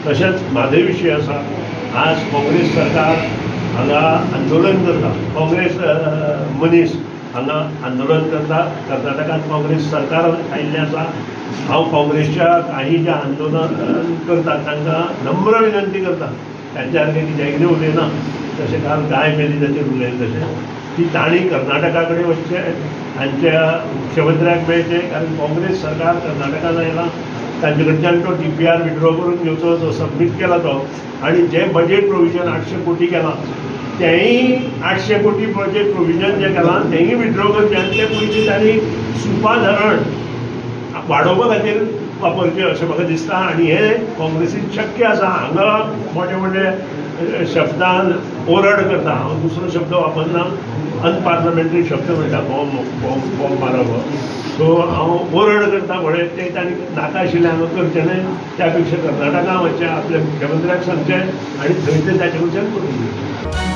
तशेंच म्हाजोय विशय आसा। आज काँग्रेस सरकार हांगा आंदोलन करता, काँग्रेस मनीस हांगा आंदोलन करता। कर्नाटकांत काँग्रेस सरकार आयिल्लें आसा। हांव काँग्रेसच्या काही जे आंदोलन करतात तांकां नम्र विनंती करता, त्यांच्या सारकें कित्याक उलयना तशें काल गाय मेली ताचेर उलयलें तशें की तांणी कर्नाटका कडेन वचचें, तांच्या मुख्यमंत्र्याक मेळचें, कारण काँग्रेस सरकार कर्नाटकांत आयलां। तांचे कडच्यान तो DPR विड्रॉ करून घेवचो, जो सबमीट केला तो, आनी जे बजेट प्रोविजन 800 कोटी केलां तेंय 800 कोटी बजेट प्रोविजन जे केलां तेंय विड्रॉ करचें आनी ते पयलीं तांणी सुपा धरण वाडोवपा खातीर वापरचें अशें म्हाका दिसता। आनी हें काँग्रेसीक शक्य आसा। हांगा मोठे मोठे शब्दान ओरड करता, हांव दुसरो शब्द वापरना, अनपार्लमेंटरी शब्द म्हणटा बॉम्ब मारप। सो हांव ओरड करता म्हळें तें तांणी नाका आशिल्लें हांगा करचें न्हय, त्या पेक्षा कर्नाटका वचचें, आपल्या मुख्यमंत्र्याक सांगचें आनी थंय तें ताचे कडच्यान करून घेवचें।